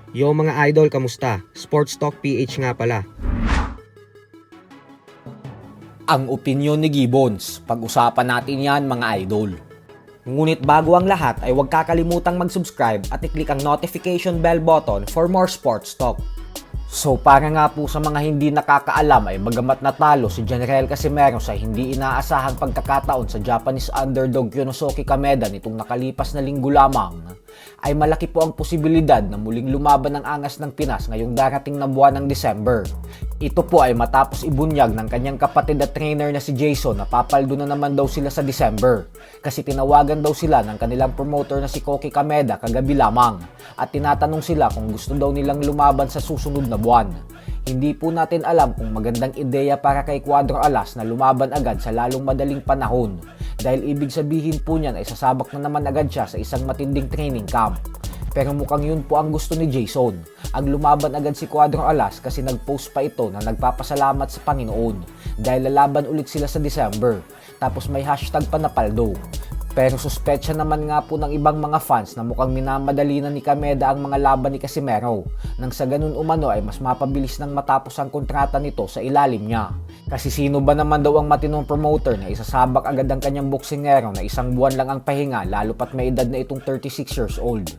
Yo mga idol, kamusta? Sports Talk PH nga pala. Ang opinyon ni Gibbons. Pag-usapan natin yan mga idol. Ngunit bago ang lahat ay huwag kakalimutang mag-subscribe at i-click ang notification bell button for more sports talk. So para nga po sa mga hindi nakakaalam ay bagamat natalo si General Casimero sa hindi inaasahang pagkakataon sa Japanese underdog Yonosuke Kameda nitong nakalipas na linggo lamang, ay malaki po ang posibilidad na muling lumaban ang angas ng Pinas ngayong darating na buwan ng December. Ito po ay matapos ibunyag ng kanyang kapatid at trainer na si Jason na papaldo na naman daw sila sa December kasi tinawagan daw sila ng kanilang promoter na si Koki Kameda kagabi lamang at tinatanong sila kung gusto daw nilang lumaban sa susunod na buwan. Hindi po natin alam kung magandang ideya para kay Cuadro Alas na lumaban agad sa lalong madaling panahon dahil ibig sabihin po niyan ay sasabak na naman agad siya sa isang matinding training camp. Pero mukhang yun po ang gusto ni Jason, ang lumaban agad si Cuadro Alas kasi nag-post pa ito na nagpapasalamat sa Panginoon dahil lalaban ulit sila sa December, tapos may hashtag pa na paldo. Pero suspetsya naman nga po ng ibang mga fans na mukhang minamadali na ni Kameda ang mga laban ni Casimero nang sa ganun umano ay mas mapabilis nang matapos ang kontrata nito sa ilalim niya. Kasi sino ba naman daw ang matinong promoter na isasabak agad ang kanyang boksingero na isang buwan lang ang pahinga lalo pat may edad na itong 36 years old.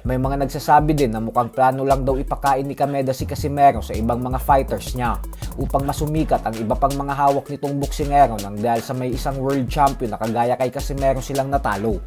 May mga nagsasabi din na mukhang plano lang daw ipakain ni Kameda si Casimero sa ibang mga fighters niya upang masumikat ang iba pang mga hawak nitong boksingero nang dahil sa may isang world champion na kagaya kay Casimero silang natalo.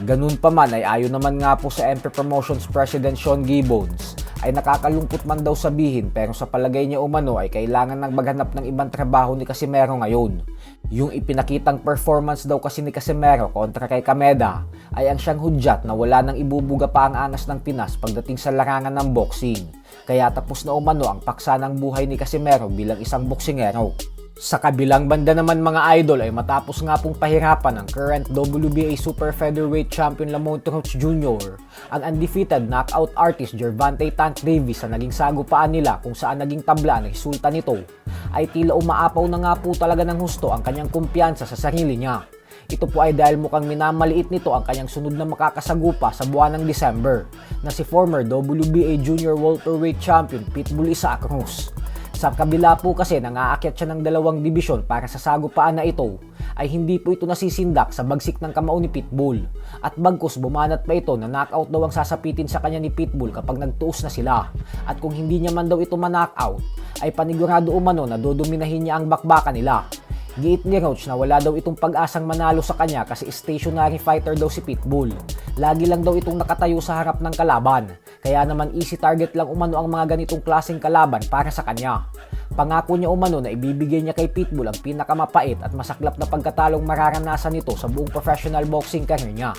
Ganun pa man ay ayon naman nga po sa MP Promotions President Sean Gibbons ay nakakalungkot man daw sabihin pero sa palagay niya umano ay kailangan nang maghanap ng ibang trabaho ni Casimero ngayon. Yung ipinakitang performance daw kasi ni Casimero kontra kay Kameda ay ang siyang hudyat na wala nang ibubuga pa ang angas ng Pinas pagdating sa larangan ng boxing. Kaya tapos na umano ang paksa ng buhay ni Casimero bilang isang boksingero. Sa kabilang banda naman mga idol ay matapos nga pong pahirapan ng current WBA Super Featherweight Champion Lamont Roach Jr., ang undefeated knockout artist Gervonta Tank Davis sa naging sagupaan nila kung saan naging tabla ang resulta nito, ay tila umaapaw na nga po talaga ng husto ang kanyang kumpiyansa sa sarili niya. Ito po ay dahil mukhang minamaliit nito ang kanyang sunod na makakasagupa sa buwan ng December na si former WBA Junior Welterweight Champion Pitbull Isaac Cruz. Sa kabila po kasi nang aakyat siya ng dalawang dibisyon para sa sagupaan na ito, ay hindi po ito nasisindak sa bagsik ng kamao ni Pitbull. At bagkus bumanat pa ito na knockout daw ang sasapitin sa kanya ni Pitbull kapag nagtuos na sila. At kung hindi niya man daw ito ma-knockout, ay panigurado umano na dodominahin niya ang bakbakan nila. Giit ni Roach na wala daw itong pag-asang manalo sa kanya kasi stationary fighter daw si Pitbull. Lagi lang daw itong nakatayo sa harap ng kalaban, kaya naman easy target lang umano ang mga ganitong klaseng kalaban para sa kanya. Pangako niya umano na ibibigay niya kay Pitbull ang pinakamapait at masaklap na pagkatalong mararanasan nito sa buong professional boxing career niya.